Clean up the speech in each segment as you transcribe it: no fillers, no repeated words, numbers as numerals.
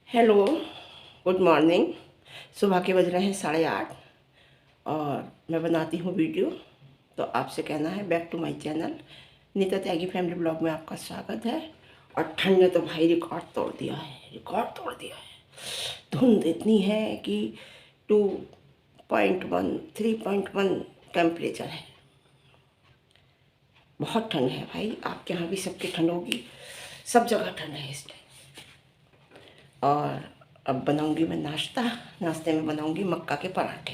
Hello, good morning. सुबह के बज रहे हैं 8:30 और मैं बनाती हूँ वीडियो। तो आपसे कहना है back to my channel Neeta Tyagi family blog में आपका स्वागत है। और ठंड ने तो भाई रिकॉर्ड तोड़ दिया है, रिकॉर्ड तोड़ दिया है। धुंध इतनी है कि 2.1 3.1 टेम्परेचर है। बहुत ठंड है भाई, आपके यहाँ भी सबकी ठंड होगी, सब जगह ठंड है इस टाइम। और अब बनाऊंगी मैं नाश्ते में बनाऊंगी मक्का के पराठे।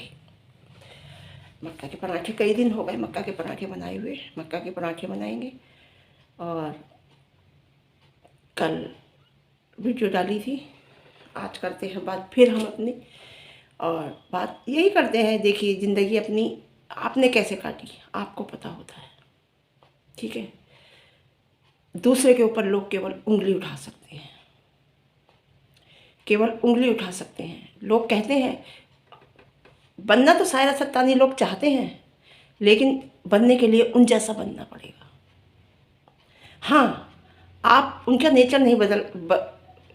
मक्का के पराठे कई दिन हो गए मक्का के पराठे बनाए हुए, मक्का के पराठे बनाएंगे। और कल वीडियो डाली थी, आज करते हैं बात फिर हम अपनी। और बात यही करते हैं, देखिए ज़िंदगी अपनी आपने कैसे काटी आपको पता होता है, ठीक है। दूसरे के ऊपर लोग केवल उंगली उठा सकते हैं, केवल उंगली उठा सकते हैं। लोग कहते हैं बनना तो सायरा सत्तानी लोग चाहते हैं, लेकिन बनने के लिए उन जैसा बनना पड़ेगा। हाँ, आप उनका नेचर नहीं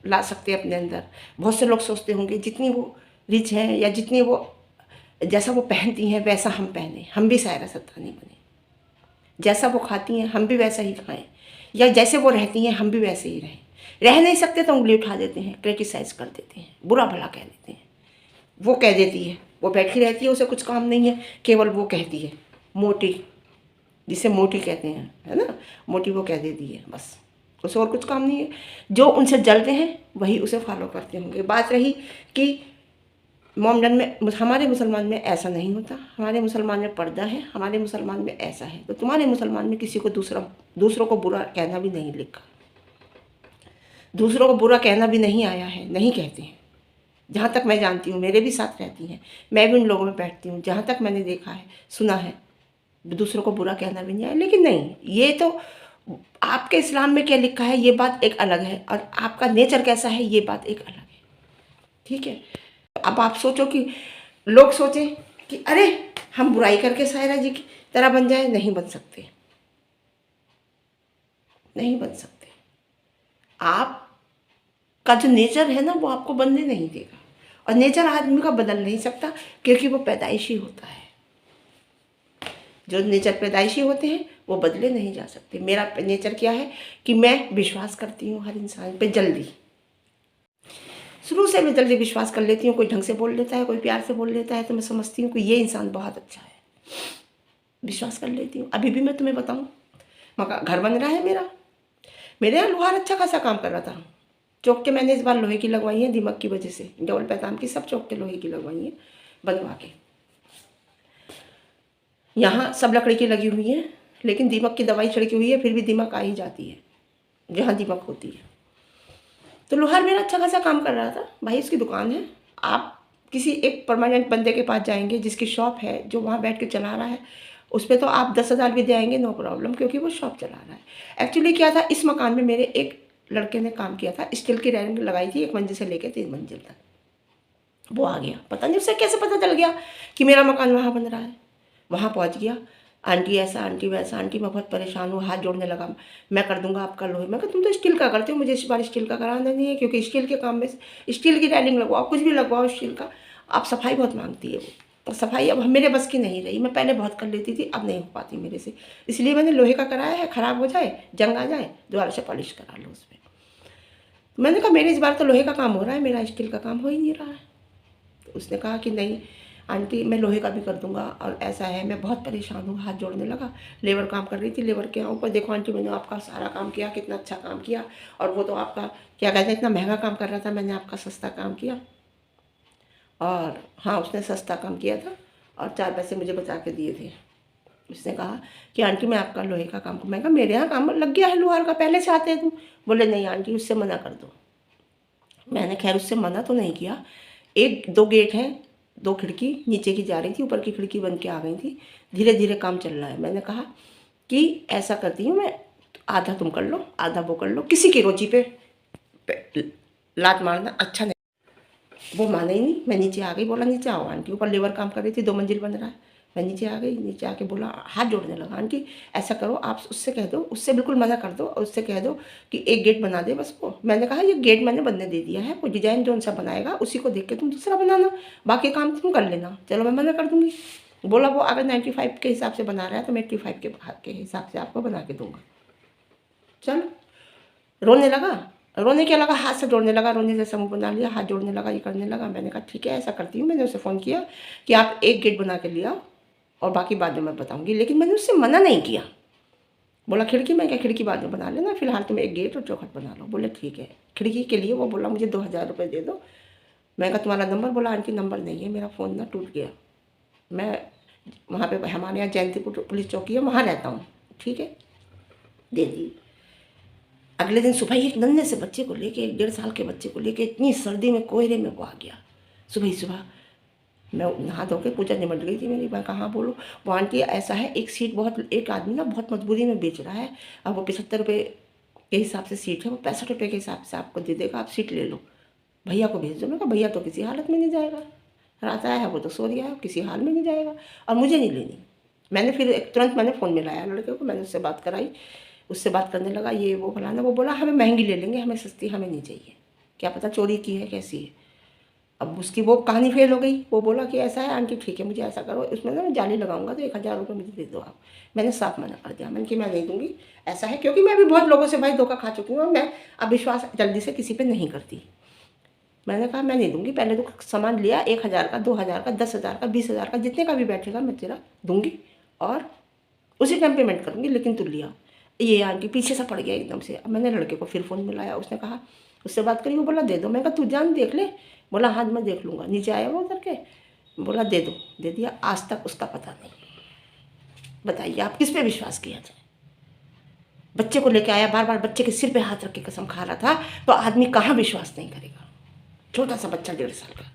ला सकते अपने अंदर। बहुत से लोग सोचते होंगे जितनी वो रिच हैं या जितनी वो जैसा वो पहनती हैं वैसा हम पहने, हम भी सायरा सत्तानी बने। जैसा वो खाती हैं हम भी वैसा ही खाएं, या जैसे वो रहती हैं हम भी वैसे ही रहें। रह नहीं सकते तो उंगली उठा देते हैं, क्रिटिसाइज़ कर देते हैं, बुरा भला कह देते हैं। वो कह देती है, वो बैठी रहती है, उसे कुछ काम नहीं है, केवल वो कहती है। मोटी, जिसे मोटी कहते हैं, है ना, मोटी वो कह देती है, बस उसे और कुछ काम नहीं है। जो उनसे जलते हैं वही उसे फॉलो करते होंगे। बात रही कि मोमडन में, हमारे मुसलमान में ऐसा नहीं होता। हमारे मुसलमान में पर्दा है, हमारे मुसलमान में ऐसा है। तो तुम्हारे मुसलमान में किसी को दूसरों को बुरा कहना भी नहीं लिखा, दूसरों को बुरा कहना भी नहीं आया है, नहीं कहते हैं। जहाँ तक मैं जानती हूँ, मेरे भी साथ रहती हैं, मैं भी उन लोगों में बैठती हूँ, जहाँ तक मैंने देखा है सुना है, दूसरों को बुरा कहना भी नहीं आया। लेकिन नहीं, ये तो आपके इस्लाम में क्या लिखा है ये बात एक अलग है, और आपका नेचर कैसा है ये बात एक अलग है, ठीक है। अब आप सोचो कि लोग सोचें कि अरे हम बुराई करके सायरा जी की तरह बन जाए, नहीं बन सकते, नहीं बन सकते। आपका जो नेचर है ना वो आपको बनने नहीं देगा, और नेचर आदमी का बदल नहीं सकता, क्योंकि वो पैदाइशी होता है। जो नेचर पैदाइशी होते हैं वो बदले नहीं जा सकते। मेरा नेचर क्या है कि मैं विश्वास करती हूँ हर इंसान पे जल्दी, शुरू से मैं जल्दी विश्वास कर लेती हूँ। कोई ढंग से बोल लेता है, कोई प्यार से बोल लेता है, तो मैं समझती हूँ कि ये इंसान बहुत अच्छा है, विश्वास कर लेती हूँ। अभी भी मैं तुम्हें बताऊँ, मकान घर बन रहा है मेरा, मेरे यहाँ लोहार अच्छा खासा काम कर रहा था। चौकटें मैंने इस बार लोहे की लगवाई हैं, दीमक की वजह से, डबल पैताम की सब चौकटें लोहे की लगवाई हैं बनवा के। यहाँ सब लकड़ी की लगी हुई हैं, लेकिन दीमक की दवाई छिड़की हुई है, फिर भी दीमक आ ही जाती है जहाँ दीमक होती है। तो लोहार मेरा अच्छा खासा काम कर रहा था भाई, उसकी दुकान है। आप किसी एक परमानेंट बंदे के पास जाएंगे जिसकी शॉप है, जो वहाँ बैठ के चला रहा है, उस पर तो आप 10,000 भी देंगे, नो प्रॉब्लम, क्योंकि वो शॉप चला रहा है। एक्चुअली क्या था, इस मकान में मेरे एक लड़के ने काम किया था, स्टील की रेलिंग लगाई थी 1 मंजिल से लेकर 3 मंजिल तक। वो आ गया, पता नहीं उसे कैसे पता चल गया कि मेरा मकान वहाँ बन रहा है। वहाँ पहुँच गया, आंटी ऐसा आंटी वैसा, आंटी मैं बहुत परेशान हूँ, हाथ जोड़ने लगा, मैं कर दूंगा आपका लोहे। मैं कहा तुम तो स्टील का करते हो, मुझे इस बार स्टील का कराना नहीं है, क्योंकि स्टील के काम में स्टील की रेलिंग लगवाओ, कुछ भी लगवाओ स्टील का, आप सफाई बहुत मांगती है वो, और सफाई अब मेरे बस की नहीं रही। मैं पहले बहुत कर लेती थी, अब नहीं हो पाती मेरे से, इसलिए मैंने लोहे का कराया है। ख़राब हो जाए, जंग आ जाए, दोबारा से पॉलिश करा लो उस पर। मैंने कहा मेरे इस बार तो लोहे का काम हो रहा है, मेरा स्टील का काम हो ही नहीं रहा है। तो उसने कहा कि नहीं आंटी मैं लोहे का भी कर दूंगा, और ऐसा है, मैं बहुत परेशान हूँ। हाथ जोड़ने लगा, लेबर काम कर रही थी, लेबर के ऊपर देखो आंटी मैंने आपका सारा काम किया, कितना अच्छा काम किया, और वो तो आपका क्या कहते हैं इतना महंगा काम कर रहा था, मैंने आपका सस्ता काम किया। और हाँ, उसने सस्ता काम किया था और 4 पैसे मुझे बचा के दिए थे। उसने कहा कि आंटी मैं आपका लोहे का काम, मैं कहा मेरे यहाँ काम लग गया है लोहार का, पहले से आते हैं तुम। बोले नहीं आंटी उससे मना कर दो। मैंने खैर उससे मना तो नहीं किया। 1-2 गेट हैं, 2 खिड़की नीचे की जा रही थी, ऊपर की खिड़की बन के आ गई थी, धीरे धीरे काम चल रहा है। मैंने कहा कि ऐसा करती हूँ मैं, आधा तुम कर लो आधा वो कर लो, किसी की रोजी पे लात मारना अच्छा नहीं। वो माने ही नहीं, मैं नीचे आ गई, बोला नीचे आओ आंटी। ऊपर लेबर काम कर रही थी, 2 मंजिल बन रहा है, मैं नीचे आ गई, नीचे आके बोला, हाथ जोड़ने लगा, आंटी ऐसा करो, आप उससे कह दो, उससे बिल्कुल मना कर दो और उससे कह दो कि एक गेट बना दे बस वो। मैंने कहा ये गेट मैंने बनने दे दिया है, कोई डिज़ाइन जो सा बनाएगा उसी को देख के तुम दूसरा बनाना, बाकी काम तुम कर लेना। चलो मैं मना कर दूँगी। बोला वो अगर 95 के हिसाब से बना रहा है तो मैं 85 के हिसाब से आपको बना के दूँगा। चलो, रोने लगा, रोने क्या लगा, हाथ से जोड़ने लगा, रोने जैसा मुँह बना लिया, हाथ जोड़ने लगा, ये करने लगा। मैंने कहा ठीक है ऐसा करती हूँ। मैंने उसे फ़ोन किया कि आप एक गेट बना के ले आओ और बाकी बाद में मैं बताऊँगी, लेकिन मैंने उससे मना नहीं किया। बोला खिड़की, मैं क्या खिड़की बाद में बना लेना, फिलहाल तुम एक गेट और चौखट बना लो। बोले ठीक है। खिड़की के लिए वो बोला मुझे 2000 रुपये दे दो। मैं कहा तुम्हारा नंबर? बोला आंटी नंबर नहीं है, मेरा फ़ोन ना टूट गया, मैं वहाँ पे हमारे यहाँ जयंतीपुर पुलिस चौकी है वहाँ रहता हूँ। ठीक है, दे दी। अगले दिन सुबह ही एक नन्हे से बच्चे को लेके, 1.5 साल के बच्चे को लेके, इतनी सर्दी में कोहरे में वो आ गया। सुबह ही सुबह मैं नहा धो के, पूजा निमट गई थी मेरी। मैं कहाँ बोलूँ, वो आंटी ऐसा है, एक सीट बहुत, एक आदमी ना बहुत मजबूरी में बेच रहा है, अब वो 75 रुपये के हिसाब से सीट है, वो 65 रुपये के हिसाब से आपको दे देगा, आप सीट ले लो, भैया को भेज दो। मैं कहा भैया तो किसी हालत में नहीं जाएगा, रात आया है वो तो सो गया है, किसी हाल में नहीं जाएगा, और मुझे नहीं लेनी। मैंने फिर तुरंत मैंने फ़ोन मिलाया लड़के को, मैंने उससे बात कराई, उससे बात करने लगा, ये वो फलाना। वो बोला हमें महंगी ले लेंगे, हमें सस्ती हमें नहीं चाहिए, क्या पता चोरी की है कैसी है। अब उसकी वो कहानी फेल हो गई। वो बोला कि ऐसा है आंटी, ठीक है मुझे ऐसा करो, इसमें ना मैं जाली लगाऊंगा तो 1000 रुपये मुझे दे दो आप। मैंने साफ मना कर दिया, मैंने कि मैं नहीं दूंगी, ऐसा है, क्योंकि मैं भी बहुत लोगों से भाई धोखा खा चुकी हूँ और मैं अब विश्वास जल्दी से किसी पे नहीं करती। मैंने कहा मैं नहीं दूंगी, पहले तो सामान लिया 1000 का, 2000 का, 10,000 का, 20,000 का, जितने का भी बैठेगा मैं तेरा दूंगी और उसी टाइम पेमेंट करूँगी, लेकिन तू लिया। ये आंटी पीछे से पड़ गया एकदम से। अब मैंने लड़के को फिर फ़ोन मिलाया, उसने कहा, उससे बात करी, वो बोला दे दो। मैं कहा तू जान देख ले। बोला हाँ मैं देख लूँगा। नीचे आया वो उतर के, बोला दे दो, दे दिया। आज तक उसका पता नहीं। बताइए आप किस पे विश्वास किया जाए। बच्चे को लेके आया, बार बार बच्चे के सिर पे हाथ रख के कसम खा रहा था, तो आदमी कहाँ विश्वास नहीं करेगा। छोटा सा बच्चा 1.5 साल का,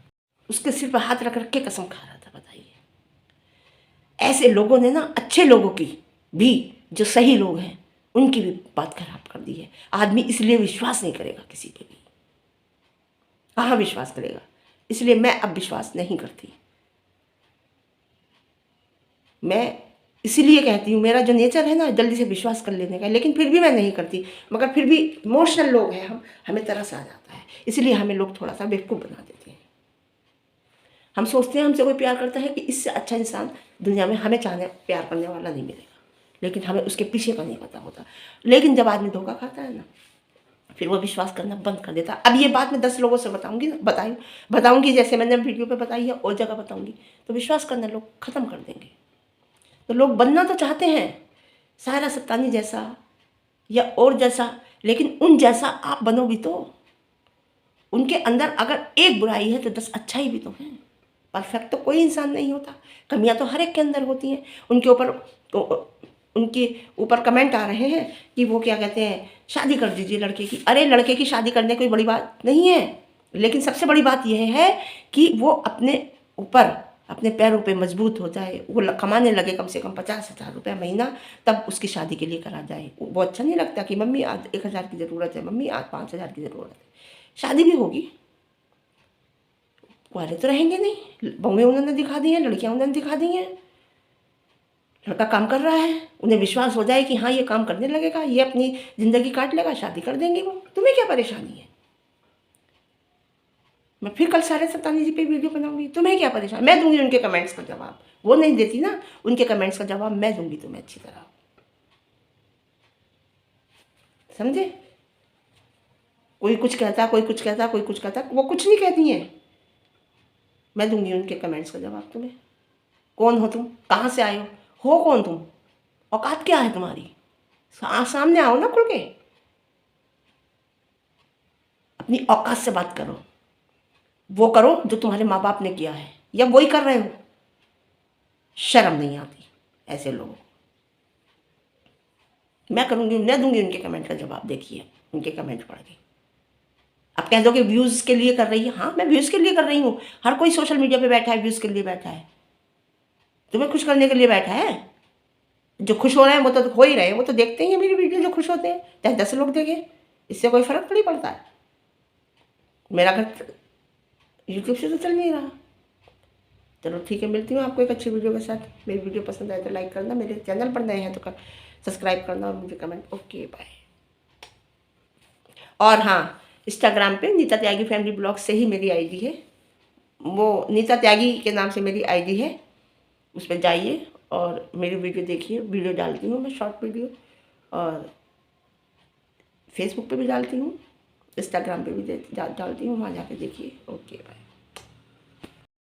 उसके सिर पे हाथ रख रख के कसम खा रहा था। बताइए, ऐसे लोगों ने ना अच्छे लोगों की भी, जो सही लोग हैं उनकी भी बात खराब कर दी है। आदमी इसलिए विश्वास नहीं करेगा किसी पे भी, कहाँ विश्वास करेगा। इसलिए मैं अब विश्वास नहीं करती। मैं इसीलिए कहती हूँ, मेरा जो नेचर है ना जल्दी से विश्वास कर लेने का, लेकिन फिर भी मैं नहीं करती। मगर फिर भी इमोशनल लोग हैं हम, हमें तरस आ जाता है, इसलिए हमें लोग थोड़ा सा बेवकूफ़ बना देते हैं। हम सोचते हैं हमसे कोई प्यार करता है कि इससे अच्छा इंसान दुनिया में हमें चाहने प्यार करने वाला नहीं मिलेगा, लेकिन हमें उसके पीछे का नहीं पता होता। लेकिन जब आदमी धोखा खाता है ना, फिर वो विश्वास करना बंद कर देता। अब ये बात मैं 10 लोगों से बताऊंगी ना, बताऊंगी जैसे मैंने वीडियो पे बताई है, और जगह बताऊंगी, तो विश्वास करना लोग ख़त्म कर देंगे। तो लोग बनना तो चाहते हैं सायरा सत्तानी जैसा या और जैसा, लेकिन उन जैसा आप बनो भी तो। उनके अंदर अगर एक बुराई है तो 10 अच्छाई भी तो है। परफेक्ट तो कोई इंसान नहीं होता, कमियां तो हर एक के अंदर होती हैं। उनके ऊपर कमेंट आ रहे हैं कि वो क्या कहते हैं, शादी कर दीजिए लड़के की। अरे लड़के की शादी करने कोई बड़ी बात नहीं है, लेकिन सबसे बड़ी बात यह है कि वो अपने ऊपर, अपने पैरों पे मजबूत हो जाए, वो कमाने लगे कम से कम 50,000 रुपये महीना, तब उसकी शादी के लिए करा जाए। वो अच्छा नहीं लगता कि मम्मी आज 1,000 की ज़रूरत है, मम्मी आज 5,000 की ज़रूरत है। शादी भी होगी, वाले तो रहेंगे नहीं। बहुएं उन्होंने दिखा दी हैं, लड़कियां उन्होंने दिखा दी हैं, लड़का काम कर रहा है, उन्हें विश्वास हो जाए कि हाँ ये काम करने लगेगा, ये अपनी ज़िंदगी काट लेगा, शादी कर देंगे वो। तुम्हें क्या परेशानी है। मैं फिर कल सायरा सत्तानी जी पे वीडियो बनाऊंगी, तुम्हें क्या परेशान। मैं दूंगी उनके कमेंट्स का जवाब, वो नहीं देती ना, उनके कमेंट्स का जवाब मैं दूंगी तुम्हें अच्छी तरह, समझे। कोई कुछ कहता, कोई कुछ कहता, कोई कुछ कहता, वो कुछ नहीं कहती हैं। मैं दूंगी उनके कमेंट्स का जवाब तुम्हें। कौन हो तुम, कहाँ से आए हो कौन तुम, औकात क्या है तुम्हारी, सामने आओ ना खुल के, अपनी औकात से बात करो। वो करो जो तुम्हारे माँ बाप ने किया है, या वही कर रहे हो। शर्म नहीं आती ऐसे लोगों को। मैं करूँगी, मैं दूंगी उनके कमेंट का जवाब। देखिए उनके कमेंट पढ़ के आप कह दो कि व्यूज़ के लिए कर रही है। हाँ मैं व्यूज़ के लिए कर रही हूँ, हर कोई सोशल मीडिया पे बैठा है व्यूज़ के लिए बैठा है, तुम्हें खुश करने के लिए बैठा है। जो खुश हो रहे हैं वो तो हो ही रहे हैं, वो तो देखते ही हैं मेरी वीडियो, जो खुश होते हैं, चाहे 10 लोग देखें, इससे कोई फ़र्क नहीं पड़ता है। मेरा घर यूट्यूब से तो चल नहीं रहा, चलो ठीक है, मिलती हूँ आपको एक अच्छी वीडियो के साथ। मेरी वीडियो पसंद आए तो लाइक करना, मेरे चैनल पर नए हैं तो सब्सक्राइब करना और मुझे कमेंट। Okay bye. और हाँ, इंस्टाग्राम पे नीता त्यागी फैमिली ब्लॉग से ही मेरी आईडी है, वो नीता त्यागी के नाम से मेरी आईडी है, उस पर जाइए और मेरी वीडियो देखिए। वीडियो डालती हूँ मैं, शॉर्ट वीडियो, और फेसबुक पे भी डालती हूँ, इंस्टाग्राम पे भी डालती हूँ, वहाँ जाके देखिए। Okay bye.